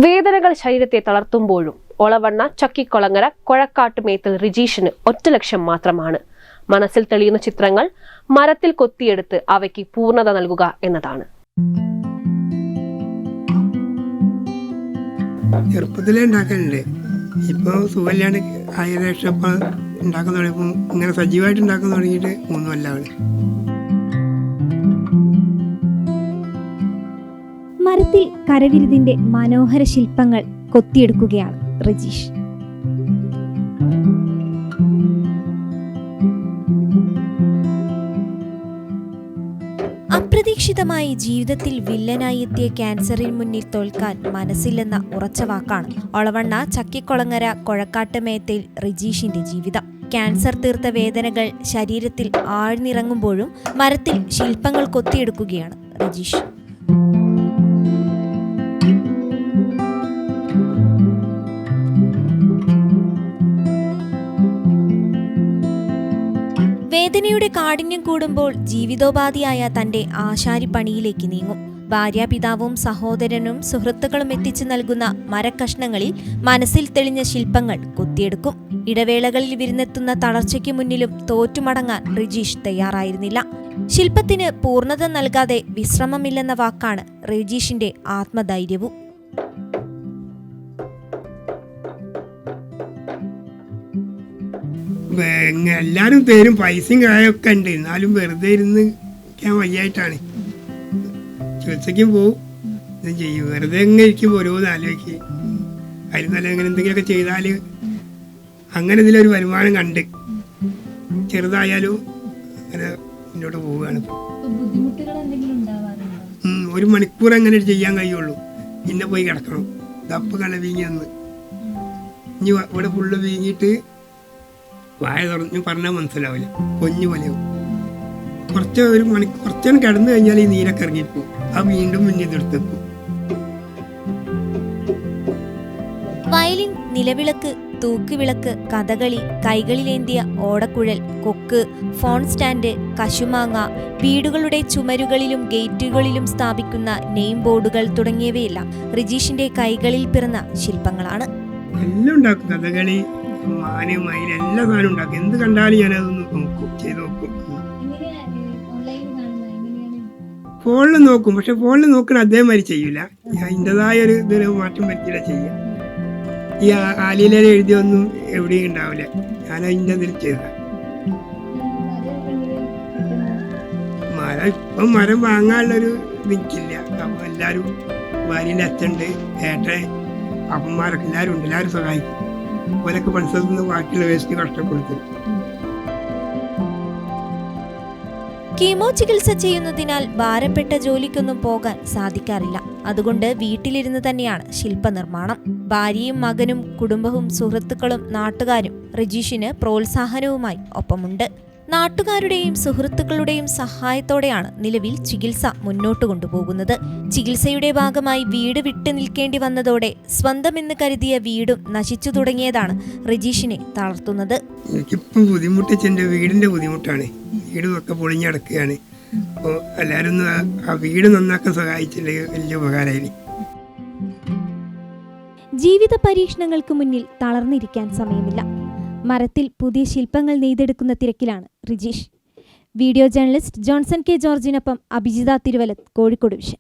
വേദനകൾ ശരീരത്തെ തളർത്തുമ്പോഴും ഒളവണ്ണ ചക്കിക്കൊളങ്ങര കൊഴക്കാട്ടുമേത്തിൽ റിജീഷിന് ഒറ്റ ലക്ഷ്യം മാത്രമാണ്. മനസ്സിൽ തെളിയുന്ന ചിത്രങ്ങൾ മരത്തിൽ കൊത്തിയെടുത്ത് അവയ്ക്ക് പൂർണ്ണത നൽകുക എന്നതാണ്. ചെറുപ്പത്തിലേ ഉണ്ടാക്കലുണ്ട്. ഇപ്പോൾ സുഖമില്ലാണ്ട് ആയിരം ഉണ്ടാക്കാൻ തുടങ്ങിയപ്പോൾ ഇങ്ങനെ സജീവമായിട്ട് ഉണ്ടാക്കാൻ തുടങ്ങിയിട്ട് 3 കൊല്ലമാണ്. മരത്തിൽ കരവിരുതിന്റെ മനോഹര ശില്പങ്ങൾ കൊത്തിയെടുക്കുകയാണ് റിജീഷ്. അപ്രതീക്ഷിതമായി ജീവിതത്തിൽ വില്ലനായി എത്തിയ ക്യാൻസറിന് മുന്നിൽ തോൽക്കാൻ മനസ്സില്ലെന്ന ഉറച്ച വാക്കാണ് ഒളവണ്ണ ചക്കിക്കൊളങ്ങര കൊഴക്കാട്ടുമേത്തിൽ റിജീഷിന്റെ ജീവിതം. ക്യാൻസർ തീർത്ത വേദനകൾ ശരീരത്തിൽ ആഴ്ന്നിറങ്ങുമ്പോഴും മരത്തിൽ ശില്പങ്ങൾ കൊത്തിയെടുക്കുകയാണ് റിജീഷ്. വേദനയുടെ കാഠിന്യം കൂടുമ്പോൾ ജീവിതോപാധിയായ തന്റെ ആശാരിപ്പണിയിലേക്ക് നീങ്ങും. ഭാര്യാപിതാവും സഹോദരനും സുഹൃത്തുക്കളും എത്തിച്ചു നൽകുന്ന മരക്കഷ്ണങ്ങളിൽ മനസ്സിൽ തെളിഞ്ഞ ശില്പങ്ങൾ കൊത്തിയെടുക്കും. ഇടവേളകളിൽ വിരുന്നെത്തുന്ന തളർച്ചയ്ക്ക് മുന്നിലും തോറ്റുമടങ്ങാൻ റിജീഷ് തയ്യാറായിരുന്നില്ല. ശില്പത്തിന് പൂർണ്ണത നൽകാതെ വിശ്രമമില്ലെന്ന വാക്കാണ് റിജീഷിന്റെ ആത്മധൈര്യവും. എല്ലാവരും പേരും പൈസയും കായൊക്കെ ഉണ്ട്, എന്നാലും വെറുതെ ഇരുന്ന് വയ്യായിട്ടാണ്. ചികിത്സയ്ക്കും പോവും, ഇതും ചെയ്യും. വെറുതെ എങ്ങനെ ഇരിക്കുമ്പോൾ ഓരോന്ന് ആലോചിക്കും. അതിൽ നല്ല അങ്ങനെ എന്തെങ്കിലുമൊക്കെ ചെയ്താൽ അങ്ങനെ ഇതിലൊരു വരുമാനം കണ്ട് ചെറുതായാലും അങ്ങനെ മുന്നോട്ട് പോവുകയാണ്. 1 മണിക്കൂർ അങ്ങനെ ചെയ്യാൻ കഴിയുള്ളൂ, പിന്നെ പോയി കിടക്കണം. ദപ്പ് കണ്ട വീങ്ങി വന്ന് ഇനി ഇവിടെ ഫുള്ള് വീങ്ങിയിട്ട് വായ തുറഞ്ഞ് പറഞ്ഞാൽ മനസ്സിലാവില്ല, കൊഞ്ഞു പോലെയാവും. കുറച്ചൊന്ന് കിടന്നു കഴിഞ്ഞാൽ ഈ നീരൊക്കെ ഇറങ്ങിപ്പോവും. ആ വീണ്ടും മുന്നിൽ എടുത്തെത്തും. വയലിൻ, നിലവിളക്ക്, തൂക്കുവിളക്ക്, കഥകളി, കൈകളിലേന്തിയ ഓടക്കുഴൽ, കൊക്ക്, ഫോൺ സ്റ്റാൻഡ്, കശുമാങ്ങ, വീടുകളുടെ ചുമരുകളിലും ഗേറ്റുകളിലും സ്ഥാപിക്കുന്ന നെയിം ബോർഡുകൾ തുടങ്ങിയവയെല്ലാം റിജീഷിന്റെ കൈകളിൽ പിറന്ന ശില്പങ്ങളാണ്. എല്ലാം ഉണ്ടാക്കും. കഥകളി, മാന്, മയിൽ, എല്ലാ സാധനം ഉണ്ടാക്കും. എന്ത് കണ്ടാലും ഞാനതൊന്ന് നോക്കും, ചെയ്ത് നോക്കും. ഫോണിൽ നോക്കും, പക്ഷെ ഫോണിൽ നോക്കണ അതേമാതിരി ചെയ്യൂല. അതിൻ്റെതായ ഒരു ഇതിന് മാറ്റം വരുത്തിയില്ല ചെയ്യാം. ഈ ആലിയിലെ എഴുതിയൊന്നും എവിടെയും ഉണ്ടാവില്ല. ഞാൻ അതിൻ്റെ ഇതിൽ ചെയ്ത മരം വാങ്ങാനുള്ളൊരു ഇതില്ല. അപ്പം എല്ലാവരും ഭാര്യൻ്റെ അച്ഛനുണ്ട്, ഏട്ടൻ, അപ്പന്മാരൊക്കെ എല്ലാവരും ഉണ്ട്. എല്ലാവരും സഹായിക്കും. ഓലൊക്കെ പഠിച്ചതിൽ നിന്ന് ബാക്കിയുള്ള വേസ്റ്റ് കഷ്ടപ്പെടുത്തും. കീമോ ചികിത്സ ചെയ്യുന്നതിനാൽ ഭാരപ്പെട്ട ജോലിക്കൊന്നും പോകാൻ സാധിക്കാറില്ല. അതുകൊണ്ട് വീട്ടിലിരുന്ന് തന്നെയാണ് ശില്പനിർമ്മാണം. ഭാര്യയും മകനും കുടുംബവും സുഹൃത്തുക്കളും നാട്ടുകാരും റിജീഷിന് പ്രോത്സാഹനവുമായി ഒപ്പമുണ്ട്. നാട്ടുകാരുടെയും സുഹൃത്തുക്കളുടെയും സഹായത്തോടെയാണ് നിലവിൽ ചികിത്സ മുന്നോട്ട് കൊണ്ടുപോകുന്നത്. ചികിത്സയുടെ ഭാഗമായി വീട് വിട്ടു നിൽക്കേണ്ടി വന്നതോടെ സ്വന്തമെന്ന് കരുതിയ വീടും നശിച്ചു തുടങ്ങിയതാണ് റിജീഷിനെ തളർത്തുന്നത്. എനിക്കിപ്പം ബുദ്ധിമുട്ടിച്ചെൻ്റെ വീടിൻ്റെ ബുദ്ധിമുട്ടാണ്. വീടൊക്കെ പൊളിഞ്ഞടക്കുകയാണ്. അപ്പോൾ എല്ലാവരും ആ വീട് നന്നാക്കാൻ സഹായിച്ചില്ലെങ്കിൽ വലിയ ഉപകാരമായി. ജീവിത പരീക്ഷണങ്ങൾക്ക് മുന്നിൽ തളർന്നിരിക്കാൻ സമയമില്ല. മരത്തിൽ പുതിയ ശില്പങ്ങൾ നെയ്തെടുക്കുന്ന തിരക്കിലാണ് Rijeesh. Video journalist Johnson K ജോർജിനൊപ്പം അഭിജിത തിരുവല്ലത്ത്, കോഴിക്കോട് വിഷൻ.